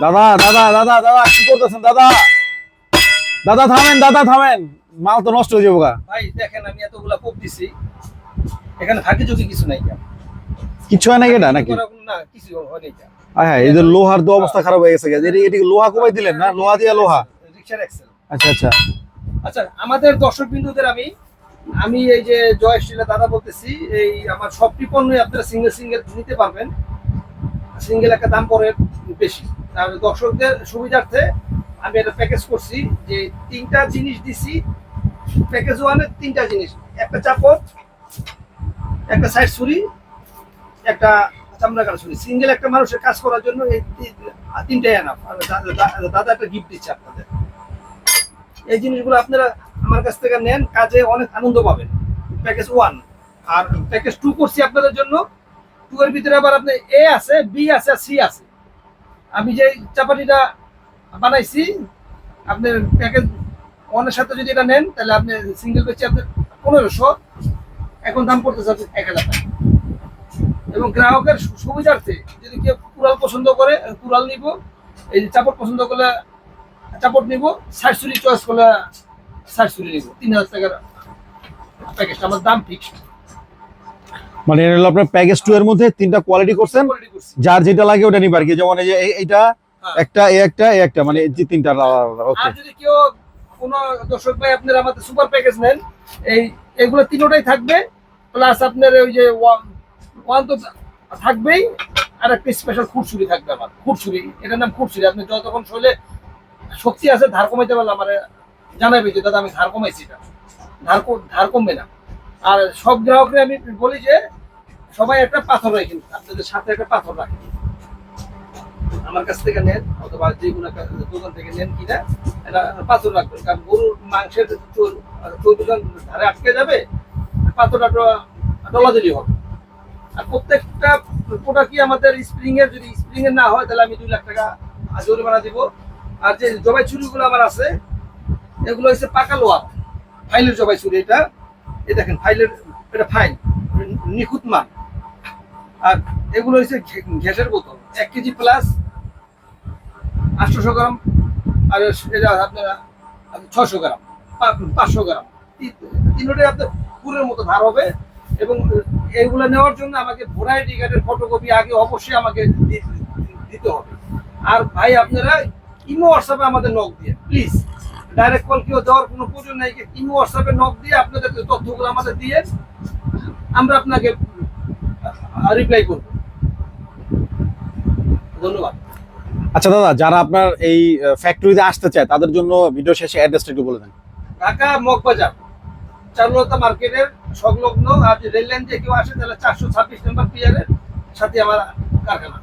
দাদা দাদা দাদা দাদা কি করতেছেন দাদা? দাদা থামেন, দাদা থামেন, মাল তো নষ্ট হয়ে যাবো গা। ভাই দেখেন আমি এতগুলা কোপ দিছি, এখানে ফাঁকি ঝুঁকি কিছু নাই। কিছু হয় না এটা নাকি? না কিছু হয় নাই। হ্যাঁ, এই যে লোহার তো অবস্থা খারাপ হয়ে গেছে। এটি লোহা কোবাই দিলেন না? লোহা দিয়ে লোহা। রিক্সার এক্সেল। আচ্ছা আচ্ছা। আচ্ছা আমাদের দর্শক বিন্দুদের আমি এই যে জয় স্টিলের দাদা বলতেছি, এই আমার সবটি পণ্যই আপনারা সিঙ্গেল সিঙ্গেল নিতে পারবেন। সিঙ্গেল একটা দাম পড়ে বেশি, আর দর্শকদের সুবিধার্থে আমি একটা প্যাকেজ করছি যে 3টা জিনিস দিছি। প্যাকেজ ওয়ানে 3টা জিনিস, একটা চাপড়, একটা সাইড ছুরি, একটা চামড়া কাটা ছুরি। সিঙ্গেল একটা মানুষের কাজ করার জন্য এই 3টাই এনাফ। আর দাদা একটা গিফট দিচ্ছে আপনাদের। এই জিনিসগুলো আপনারা আমার কাছ থেকে নেন, কাজে অনেক আনন্দ পাবেন। প্যাকেজ 1 আর প্যাকেজ 2 করছি আপনাদের জন্য। 2 এর ভিতরে আবার আপনার এ আছে, বি আছে আর সি আছে। আমি যে চাপাটিটা বানাইছি, আপনার প্যাকেজ 1 এর সাথে যদি এটা নেন তাহলে আপনি সিঙ্গেল পেয়েছি আপনার 1500, এখন দাম পড়তেছে আপনার 1000 টাকা। এবং গ্রাহকের সুবিধার্থে যদি কেউ কুড়াল পছন্দ করে কুড়াল নিব, এই যে চাপড় পছন্দ করলে চাপড় নিব, সাইড ছুরি চয়েস করলে সাইড ছুরি নিব। 3000 টাকার প্যাকেজটা আমার দাম ফিক্সড। মানে এটা হলো আপনার প্যাকেজ 2 এর মধ্যে 3টা কোয়ালিটি করছেন, যার যেটা লাগে ওটা নিবার কি। যেমন এই যে এইটা একটা, এই একটা, মানে এই যে 3টা। ওকে। আর যদি কেউ কোনো দর্শক ভাই আপনারা আমাদের সুপার প্যাকেজ নেন, এগুলো 3টাই থাকবে, প্লাস আপনার ওই যে ওয়ান তো থাকবেই, আর একটা স্পেশাল খুঁটছুরি থাকবে। আমার খুঁটছুরি, এটার নাম খুঁটছুরি। আপনি যতক্ষণ শরীরে শক্তি আছে ধার কমাইতে পারলে আমার জানাবে যে দাদা আমি ধার কমাইছি, এটা ধার কমবে না। আর সব গ্রাহকরে আমি বলি যে সবাই একটা পাথর রাখেন, আপনাদের সাথে একটা পাথর রাখেন। আমার কাছ থেকে নেন অথবা যে কোনো একটা দোকান থেকে নেন কিনা, এটা পাথর রাখবেন। কারণ গরুর মাংসের চর্বিটা ধারে আটকে যাবে, পাথরটা ডলা দিলেই হবে। আর প্রত্যেকটা প্রোডাক্টই আমাদের স্প্রিং এর, যদি স্প্রিং এর না হয় তাহলে আমি 2 লাখ টাকা জরিমানা দিব। আর যে জবাই ছুরিগুলো আমার আছে, এগুলো হচ্ছে পাকা লোহার ফাইলের জবাই ছুরি। এটা এই দেখেন ফাইলের, এটা ফাইল নিখুঁত মান। আর এগুলো হচ্ছে গ্যাসের বোতল, 1 কেজি প্লাস 800 গ্রাম। আর এটা আপনারা 600 গ্রাম, 500 গ্রাম, 3টাই আপনার পুরের মতো ধার হবে। এবং এইগুলো নেওয়ার জন্য আমাকে ভোটার আইডি কার্ডের ফটোকপি আগে অবশ্যই আমাকে দিতে হবে। আর ভাই আপনারা ইমো হোয়াটসঅ্যাপে আমাদের নক দিয়ে, প্লিজ ডাইরেক্ট কল কেউ দেওয়ার কোনো প্রয়োজন নাই। ইমো হোয়াটসঅ্যাপে নক দিয়ে আপনাদের তথ্যগুলো আমাদের দিয়ে আমরা আপনাকে রিপ্লাই করব। ধন্যবাদ। আচ্ছা দাদা, যারা আপনার এই ফ্যাক্টরিতে আসতে চায় তাদের জন্য ভিডিও শেষে অ্যাড্রেসটা একটু বলে দেন। ঢাকা মগবাজার চারুলতা মার্কেটের সংলগ্ন। আর রেল লাইন দিয়ে কেউ আসে তাহলে 426 নম্বর পিয়ারের সাথে আমার কারখানা।